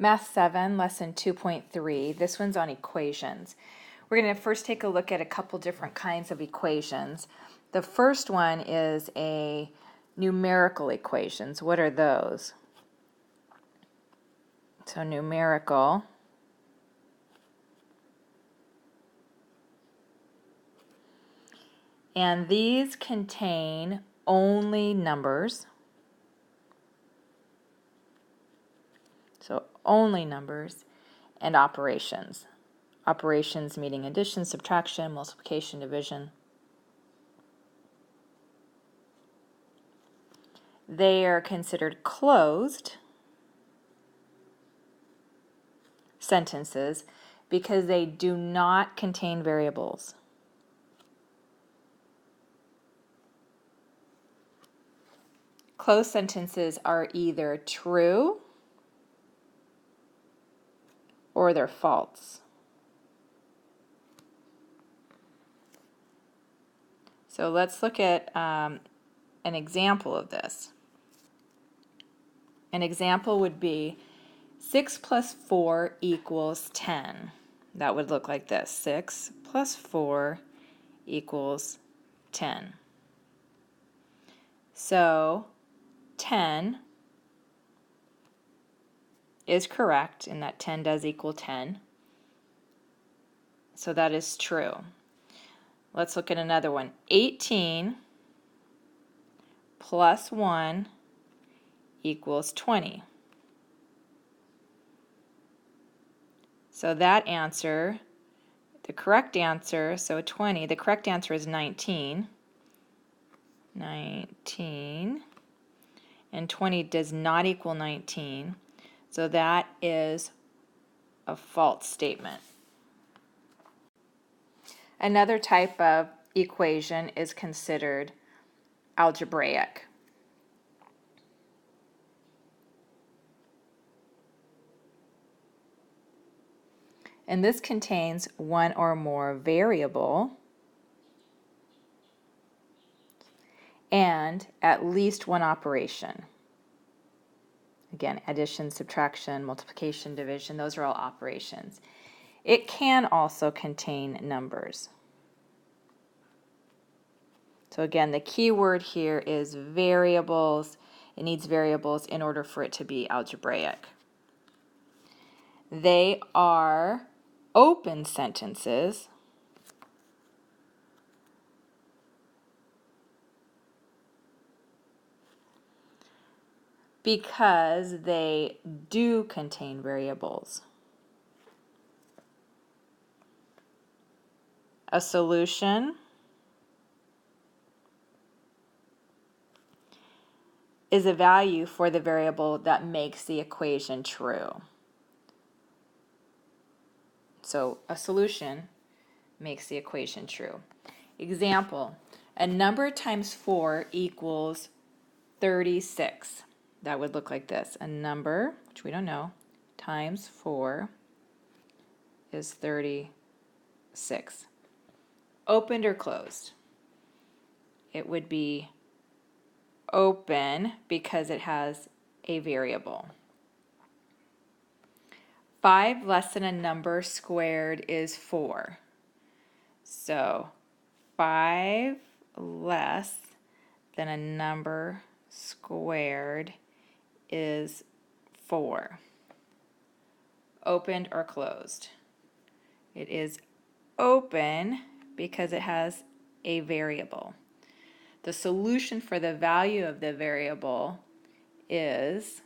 Math 7, Lesson 2.3. This one's on equations. We're going to first take a look at a couple different kinds of equations. The first one is a numerical equations. What are those? So numerical. And these contain only numbers. So only numbers and operations. Operations meaning addition, subtraction, multiplication, division. They are considered closed sentences because they do not contain variables. Closed sentences are either true or they're false. So let's look at an example of this. An example would be 6 plus 4 equals 10. That would look like this. 6 plus 4 equals 10. So 10 is correct, and that 10 does equal 10. So that is true. Let's look at another one. 18 plus 1 equals 20. So that answer, the correct answer, so 20, the correct answer is 19. 19. And 20 does not equal 19. So that is a false statement. Another type of equation is considered algebraic. And this contains one or more variable and at least one operation. Again, addition, subtraction, multiplication, division, those are all operations. It can also contain numbers. So again, the key word here is variables. It needs variables in order for it to be algebraic. They are open sentences because they do contain variables. A solution is a value for the variable that makes the equation true. So a solution makes the equation true. Example, a number times 4 equals 36. That would look like this. A number, which we don't know, times 4 is 36. Opened or closed? It would be open because it has a variable. 5 less than a number squared is 4. So 5 less than a number squared is 4. Opened or closed? It is open because it has a variable. The solution for the value of the variable is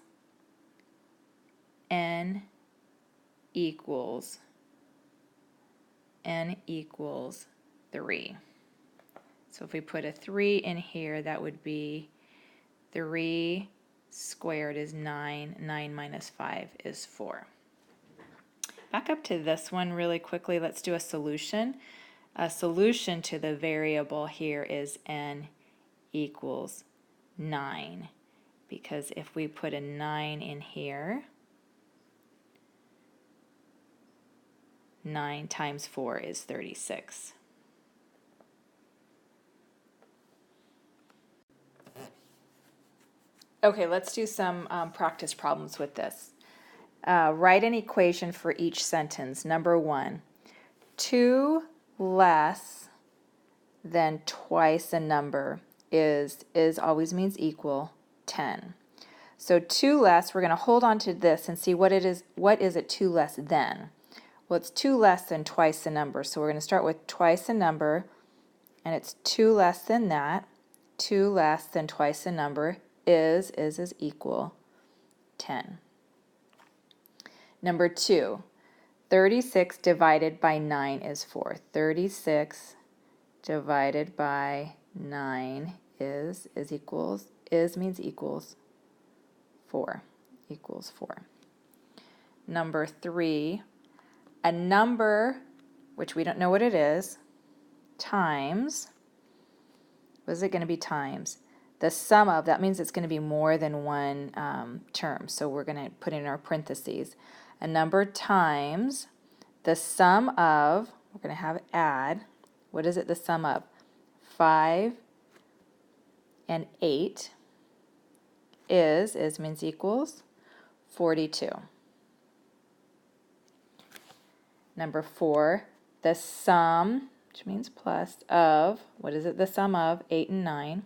n equals 3. So if we put a 3 in here, that would be 3 squared is 9. 9 minus 5 is 4. Back up to this one really quickly. Let's do a solution. A solution to the variable here is n equals 9. Because if we put a 9 in here, 9 times 4 is 36. Okay, let's do some practice problems with this. Write an equation for each sentence. Number 1, 2 less than twice a number is always means equal 10. So 2 less, we're going to hold on to this and see what it is. What is it 2 less than? Well, it's 2 less than twice a number. So we're going to start with twice a number, and it's 2 less than that. 2 less than twice a number is equal 10. Number 2, 36 divided by 9 is 4. 36 divided by 9 means equals 4. Equals 4. Number 3, a number, which we don't know what it is, times, what is it going to be times? The sum of, that means it's going to be more than one term, so we're going to put in our parentheses. A number times the sum of, we're going to have add, what is it the sum of? 5 and 8 is means equals 42. Number 4, the sum, which means plus, of, what is it the sum of? 8 and 9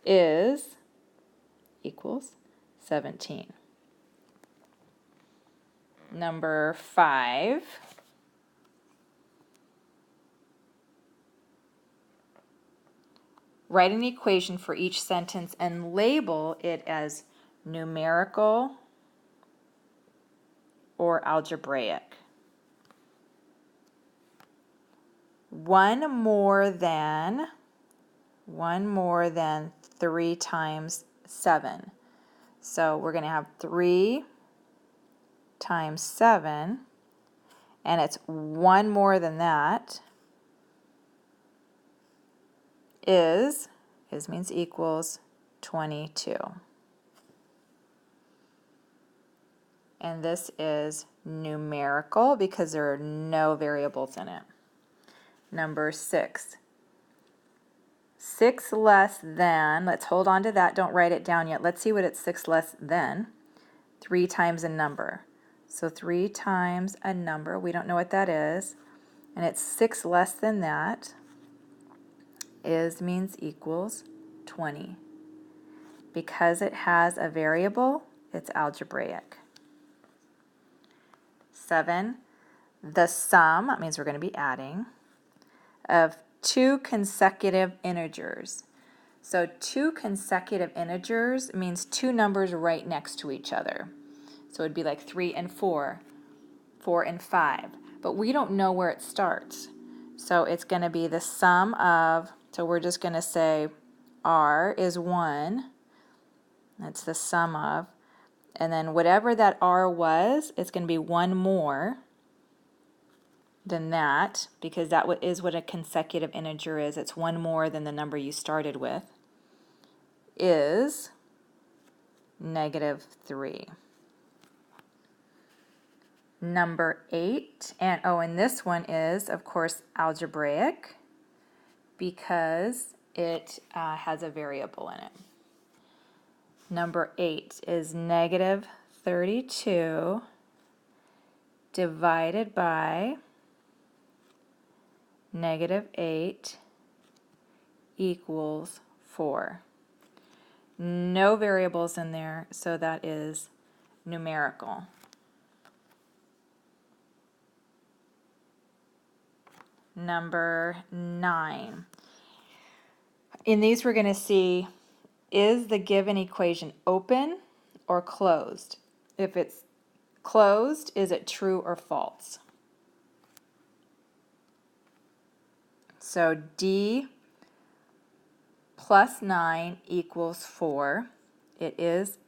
is equals 17. Number 5, write an equation for each sentence and label it as numerical or algebraic. 1 more than 3 times 7. So we're going to have 3 times 7, and it's 1 more than that is means equals 22. And this is numerical because there are no variables in it. Number 6. 6 less than, let's hold on to that, don't write it down yet. Let's see what it's 6 less than. 3 times a number. So 3 times a number, we don't know what that is. And it's 6 less than that means equals 20. Because it has a variable, it's algebraic. 7, the sum, that means we're going to be adding, of 2 consecutive integers. So 2 consecutive integers means 2 numbers right next to each other. So it would be like 3 and 4, 4 and 5. But we don't know where it starts. So it's going to be the sum of, so we're just going to say R is 1. That's the sum of. And then whatever that R was, it's going to be 1 more than that, because that is what a consecutive integer is. It's 1 more than the number you started with, is -3. Number 8, and this one is, of course, algebraic because it has a variable in it. Number 8 is -32 divided by -8 equals 4. No variables in there, so that is numerical. Number 9. In these we're going to see, is the given equation open or closed? If it's closed, is it true or false? So D plus 9 equals 4. It is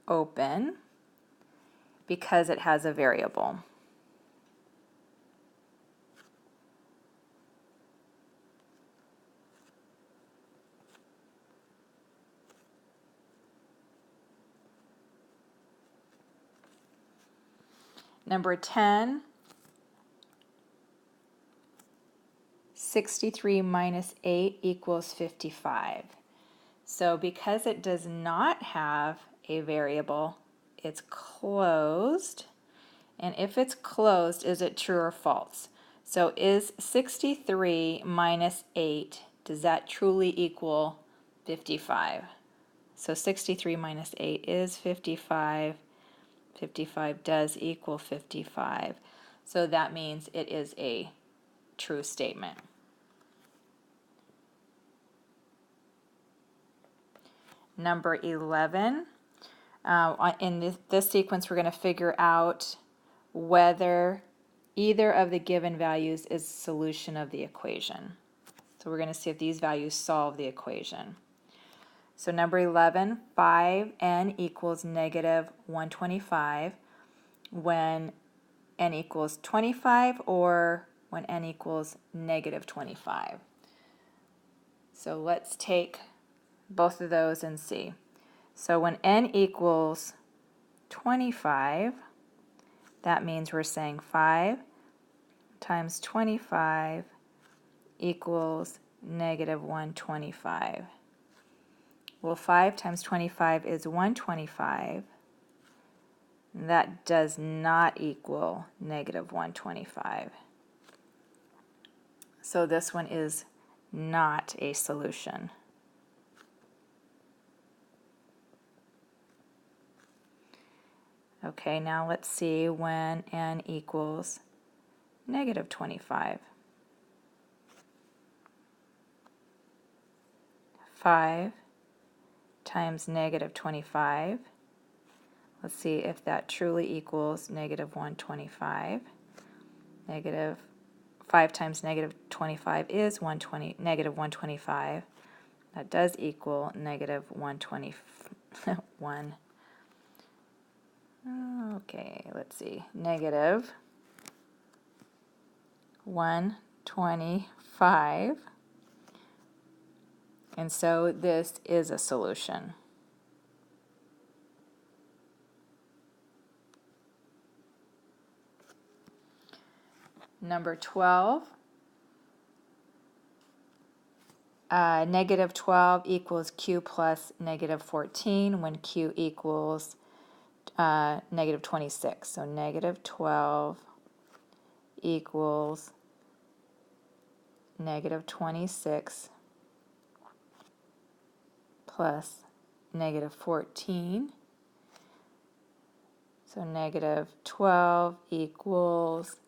open because it has a variable. Number 10, 63 minus 8 equals 55. So because it does not have a variable, it's closed. And if it's closed, is it true or false? So is 63 minus 8, does that truly equal 55? So 63 minus 8 is 55. 55 does equal 55. So that means it is a true statement. Number 11. In this sequence, we're going to figure out whether either of the given values is a solution of the equation. So we're going to see if these values solve the equation. So number 11, 5n equals negative 125 when n equals 25 or when n equals negative 25. So let's take both of those and see. So when n equals 25, that means we're saying 5 times 25 equals negative 125. Well, 5 times 25 is 125. That does not equal negative 125. So this one is not a solution. Okay, now let's see when n equals negative 25. 5 times negative 25. Let's see if that truly equals negative 125. Negative 5 times negative 25 is negative 125. That does equal negative 121. Okay, let's see. Negative 125. And so this is a solution. Number 12. Negative 12 equals q plus negative 14 when q equals negative 26. So negative 12 equals negative 26 plus negative 14. So negative 12 equals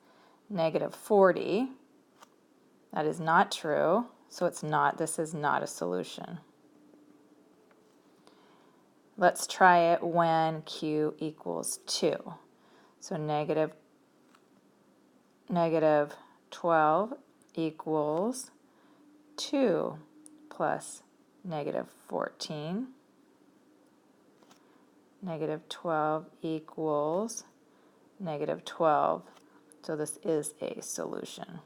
negative 40. That is not true. So this is not a solution. Let's try it when q equals 2. So negative 12 equals 2 plus negative 14. Negative 12 equals negative 12. So this is a solution.